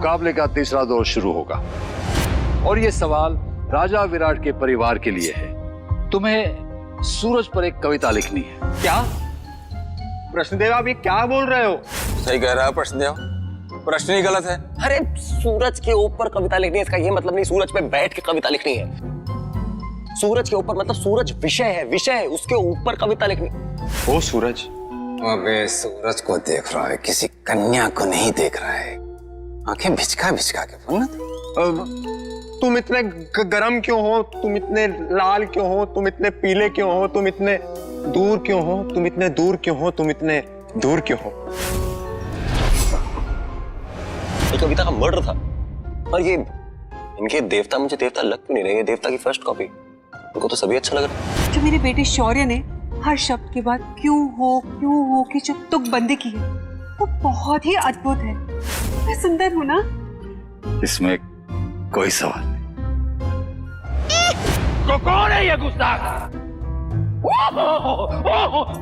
मुकाबले का तीसरा दौर शुरू होगा और ये सवाल राजा विराट के परिवार के लिए है। तुम्हें सूरज पर एक कविता लिखनी है। क्या प्रश्नदेव, आप ये क्या बोल रहे हो? सही कह रहा है प्रश्नदेव, प्रश्न ही गलत है। अरे सूरज के ऊपर कविता लिखनी है, इसका ये मतलब नहीं सूरज पे बैठ के कविता लिखनी है। सूरज के ऊपर मतलब सूरज विषय है, उसके ऊपर कविता लिखनी। ओ सूरज, अबे सूरज को देख रहा है, किसी कन्या को नहीं देख रहा है। आंखें भिचका भिचका के बोलना। तुम इतने गरम क्यों हो? तुम इतने लाल क्यों हो? तुम इतने पीले क्यों हो? तुम इतने दूर क्यों हो? तुम इतने दूर क्यों हो? तुम इतने दूर क्यों हो? ये कविता का मर्डर था और ये इनके देवता मुझे देवता लग क्यों नहीं रहे? ये देवता की फर्स्ट कॉपी, उनको तो सभी अच्छा लग रहा है। जो मेरे बेटे शौर्य ने हर शब्द के बाद क्यों हो की जो तुकबंदी की है वो बहुत ही अद्भुत है। मैं सुंदर हूँ ना? इसमें कोई सवाल नहीं। तो कौन है ये गुस्ताख?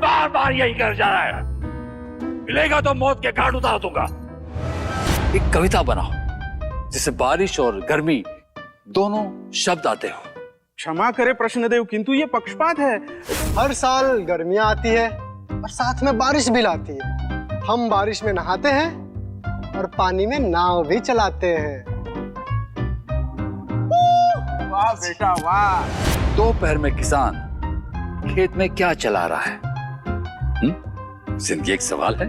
बार बार यही कर जा रहा है। मिलेगा तो मौत के घाट उतार दूंगा। एक कविता बनाओ जिसे बारिश और गर्मी दोनों शब्द आते हो। क्षमा करे प्रश्नदेव, किंतु ये पक्षपात है। हर साल गर्मियां आती है और साथ में बारिश भी लाती है। हम बारिश में नहाते हैं और पानी में नाव भी चलाते हैं। वाह बेटा वाह। दोपहर में किसान खेत में क्या चला रहा है? जिंदगी एक सवाल है।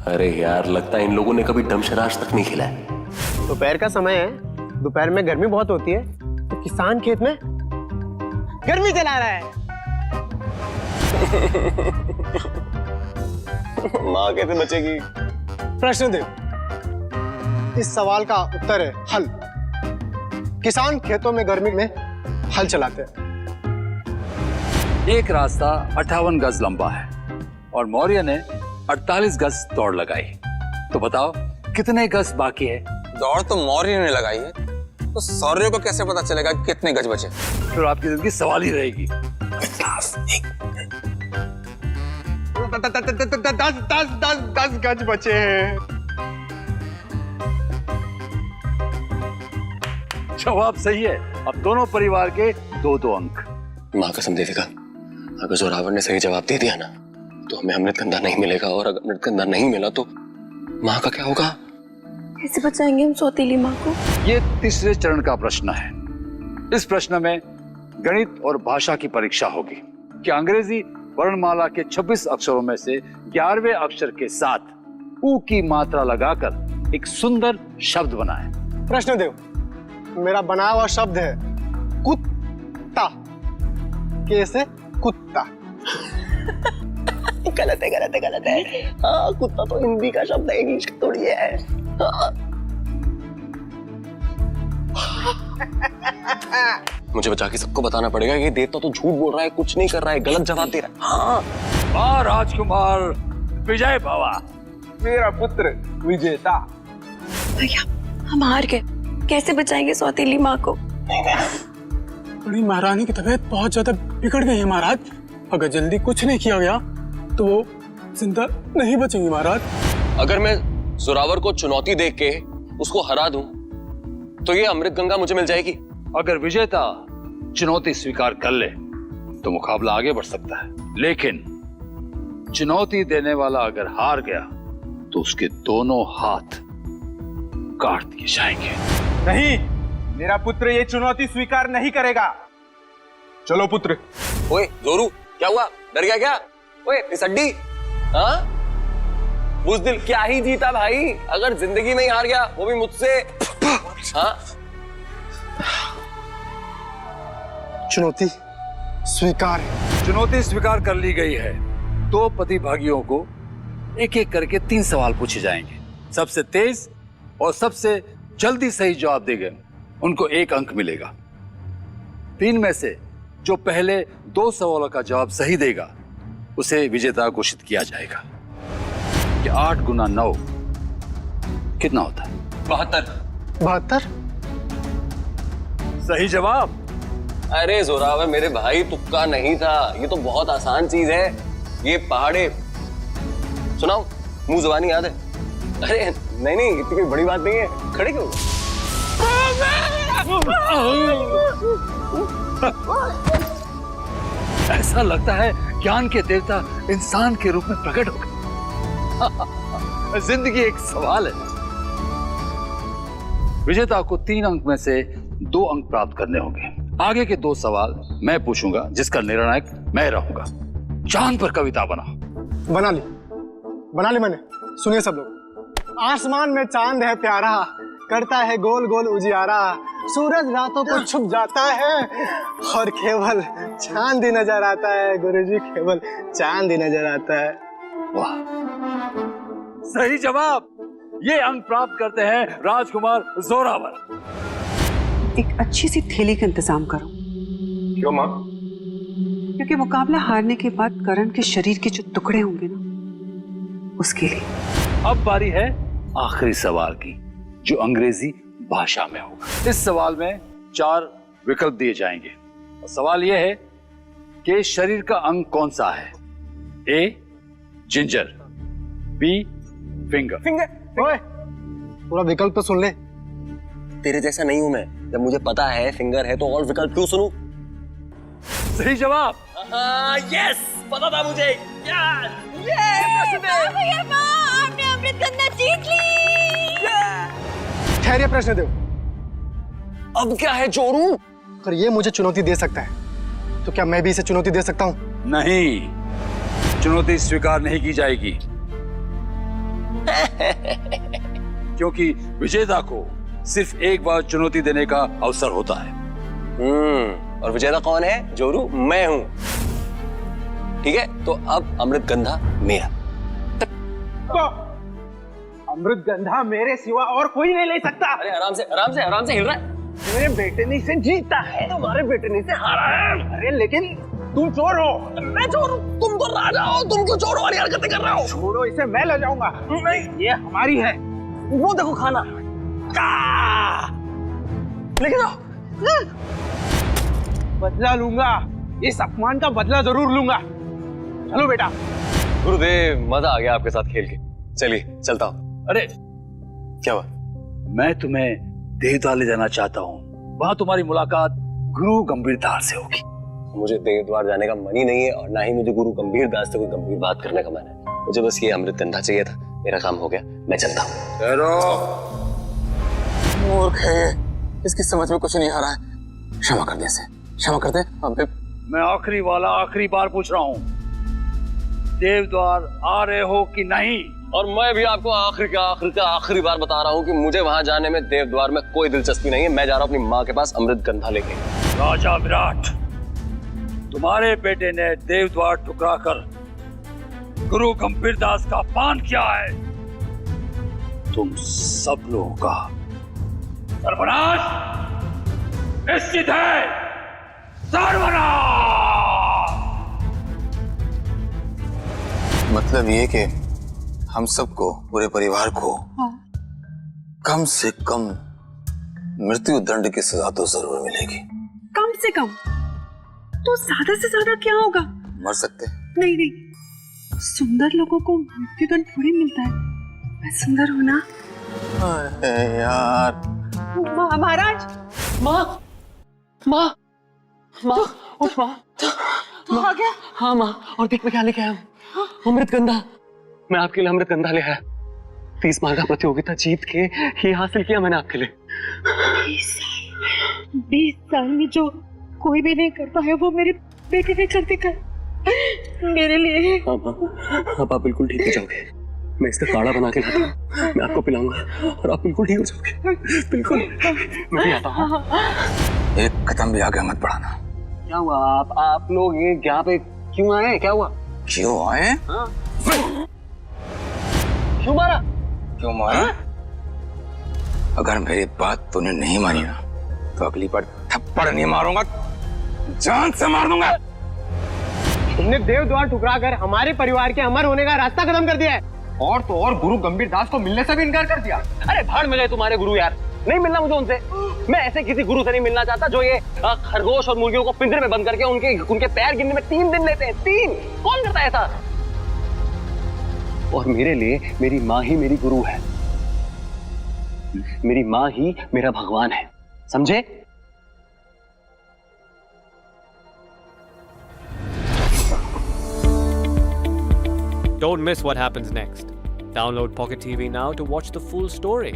अरे यार, लगता है इन लोगों ने कभी डमशराज तक नहीं खिलाया। दोपहर का समय है, दोपहर में गर्मी बहुत होती है, तो किसान खेत में गर्मी चला रहा है। माँ कैसे बचेगी? प्रश्नदेव, इस सवाल का उत्तर है हल। किसान खेतों में गर्मी में हल चलाते हैं। एक रास्ता 58 गज लंबा है और मौर्य ने 48 गज दौड़ लगाई। तो बताओ कितने गज बाकी है? दौड़ तो मौर्य ने लगाई है, तो शौर्य को कैसे पता चलेगा कि कितने गज बचे? फिर आपकी जिंदगी सवाल ही रहेगी। 10 गज बचे हैं। जवाब सही है। अब दोनों परिवार के 2-2 अंक। माँ कसम देविका, अगर जोरावर ने सही जवाब दे दिया ना तो हमें अमृतगंधा नहीं मिलेगा, और अगर अमृतगंधा नहीं मिला तो माँ का क्या होगा? कैसे बचाएंगे हम सौतेली माँ को? ये तीसरे चरण का प्रश्न है। इस प्रश्न में गणित और भाषा की परीक्षा होगी कि अंग्रेजी वर्णमाला के 26 अक्षरों में से 11वें अक्षर के साथ ऊ की मात्रा लगाकर एक सुंदर शब्द बनाएं। प्रश्नदेव, मेरा बनाया हुआ शब्द है कुत्ता। कैसे? कुत्ता। गलत है। हाँ, कुत्ता तो हिंदी का शब्द है, इंग्लिश का थोड़ी है। हाँ। मुझे बचा के सबको बताना पड़ेगा ये देवता तो झूठ बोल रहा है, कुछ नहीं कर रहा है, गलत जवाब दे रहा है। हाँ। वाह राजकुमार, विजय भवा। मेरा पुत्र विजेता। भैया, हम हार गए। कैसे बचाएंगे सौतेली माँ को? बड़ी महारानी की तबीयत बहुत ज्यादा बिगड़ गई है महाराज। अगर जल्दी कुछ नहीं किया गया तो वो जिंदा नहीं बचेंगी महाराज। अगर मैं जोरावर को चुनौती देख के उसको हरा दूं तो ये अमृतगंगा मुझे मिल जाएगी। अगर विजेता चुनौती स्वीकार कर ले तो मुकाबला आगे बढ़ सकता है, लेकिन चुनौती देने वाला अगर हार गया तो उसके दोनों हाथ काट दिए जाएंगे। नहीं, मेरा पुत्र ये चुनौती स्वीकार नहीं करेगा। चलो पुत्र। ओए जोरू, क्या हुआ? डर गया क्या? ओए पिसड्डी, हाँ? बुज़दिल, क्या ही जीता भाई? अगर जिंदगी में ही हार गया वो भी मुझसे। हाँ? चुनौती स्वीकार। चुनौती स्वीकार कर ली गई है। 2 प्रतिभागियों को एक एक करके 3 सवाल पूछे जाएंगे। सबसे तेज और सबसे जल्दी सही जवाब देंगे उनको 1 अंक मिलेगा। 3 में से जो पहले 2 सवालों का जवाब सही देगा उसे विजेता घोषित किया जाएगा। कि 8 गुना 9 कितना होता है? 72। सही जवाब। अरे जोरावर मेरे भाई, तुक्का नहीं था, ये तो बहुत आसान चीज है। ये पहाड़े, सुनाओ, मुंह जुबानी याद है? अरे नहीं नहीं, इतनी कोई बड़ी बात नहीं है, खड़े क्यों? ऐसा लगता है ज्ञान के देवता इंसान के रूप में प्रकट हो गए। जिंदगी एक सवाल है। विजेता को 3 अंक में से 2 अंक प्राप्त करने होंगे। आगे के 2 सवाल मैं पूछूंगा, जिसका निर्णायक मैं रहूंगा। चांद पर कविता बना ली मैंने। सुनिए सब लोग। आसमान में चांद है प्यारा, करता है गोल गोल उजियारा, सूरज रातों को छुप जाता है और केवल चांद ही नजर आता है गुरुजी, केवल चांद ही नजर आता है। वाह, सही जवाब। ये अंक प्राप्त करते हैं राजकुमार जोरावर। एक अच्छी सी थैली का इंतजाम करो। क्यों माँ? क्योंकि मुकाबला हारने के बाद करण के शरीर के जो टुकड़े होंगे ना, उसके लिए। अब बारी है आखिरी सवाल की, जो अंग्रेजी भाषा में होगा। इस सवाल में 4 विकल्प दिए जाएंगे। सवाल यह है कि शरीर का अंग कौन सा है? ए जिंजर, बी फिंगर। ओए, पूरा विकल्प तो सुन ले। तेरे जैसा नहीं हूं मैं। जब मुझे पता है फिंगर है तो और विकल्प क्यों सुनूं? सही जवाब। यस, पता था मुझे। आपने अमृतगंधा जीत ली। ठहरिए, प्रश्न दो। अब क्या है जोरू? अगर ये मुझे चुनौती दे सकता है तो क्या मैं भी इसे चुनौती दे सकता हूँ? नहीं, चुनौती स्वीकार नहीं की जाएगी। क्योंकि विजेता को सिर्फ एक बार चुनौती देने का अवसर होता है। और विजेता कौन है? जोरू मैं हूं। ठीक है, तो अब अमृतगंधा मेरा। अमृतगंधा मेरे सिवा और कोई नहीं ले सकता। अरे आराम से आराम से आराम से हिल रहा है। मेरे बेटे ने इसे जीता है, तुम्हारे बेटे ने इसे हारा है। अरे लेकिन तुम चोर हो। मैं चोर हूं, तुम तो राजा हो, तुम क्यों चोर वाली हरकतें कर रहे हो? छोड़ो इसे, मैं ले जाऊंगा। नहीं, ये हमारी है। वो देखो खाना। लेके जाओ। बदला लूंगा, इस अपमान का बदला जरूर लूंगा। चलो बेटा। गुरुदेव, मजा आ गया आपके साथ खेल के। चलिए चलता हूँ। अरे क्या हुआ? मैं तुम्हें देवद्वार ले जाना चाहता हूँ। वहां तुम्हारी मुलाकात गुरु गंभीरदास से होगी। मुझे देवद्वार जाने का मन ही नहीं है, और ना ही मुझे गुरु गंभीरदास से कोई गंभीर बात करने का मन है। मुझे बस ये अमृतगंधा चाहिए था। मेरा काम हो गया, मैं चलता हूँ। मूर्ख है ये, इसकी समझ में कुछ नहीं आ रहा है। क्षमा कर दे इसे, क्षमा कर दे। मैं आखिरी वाला आखिरी बार पूछ रहा हूँ, देवद्वार आ रहे हो कि नहीं? और मैं भी आपको आखिरी बार बता रहा हूँ कि मुझे वहां जाने में, देवद्वार में कोई दिलचस्पी नहीं है। मैं जा रहा हूँ अपनी माँ के पास अमृतगंधा लेके। राजा विराट, तुम्हारे बेटे ने देवद्वार ठुकरा कर गुरु गंभीरदास का अपमान किया है। तुम सब लोगों का सर्वनाश निश्चित है। सर्वनाश। मतलब ये कि हम सबको, पूरे परिवार को कम से कम मृत्यु दंड की सजा तो जरूर मिलेगी। कम से कम तो ज्यादा से ज्यादा क्या होगा? मर सकते हैं। नहीं नहीं, सुंदर लोगों को मृत्युदंड थोड़ी मिलता है। मैं सुंदर हूं ना। अरे यार, महाराज। माँ, माँ, माँ, उठ माँ। आ गया? हाँ माँ, और देख मैं क्या लेके आया हूँ। अमृतगंधा। मैं आपके लिए अमृतगंधा ले आया। 30 मार का प्रतियोगिता जीत के ये हासिल किया मैंने आपके लिए। 20 साल में जो कोई भी नहीं कर पाया, वो मेरे बेटे ने कर दिखाया मेरे लिए। अब आप बिल्कुल ठीक हो जाओगे। मैं इसका काढ़ा बना के लाता हूँ, मैं आपको पिलाऊंगा और आप बिल्कुल ठीक हो जाओगे। बिल्कुल। मैं भी आता हूँ। एक कदम भी आगे मत बढ़ाना। क्या हुआ? आप लोग ये यहाँ पे क्यों आए? क्या हुआ? क्यों आए? हाँ? क्यों मारा? क्यों मारा? अगर मेरी बात तूने नहीं मानी ना, तो अगली बार थप्पड़ नहीं मारूंगा, जान से मार दूंगा। तुमने देवद्वार ठुकरा कर हमारे परिवार के अमर होने का रास्ता खत्म कर दिया है, और तो और गुरु गंभीरदास को मिलने से भी इनकार कर दिया। अरे भाड़ में गए तुम्हारे गुरु यार, नहीं मिलना मुझे उनसे। मैं ऐसे किसी गुरु से नहीं मिलना चाहता जो ये खरगोश और मुर्गियों को पिंजरे में बंद करके उनके पैर गिनने में 3 दिन लेते हैं। 3 कौन करता है ऐसा? और मेरे लिए मेरी माँ ही मेरी गुरु है, मेरी माँ ही मेरा भगवान है, समझे? Don't miss what happens next. Download Pocket TV now to watch the full story.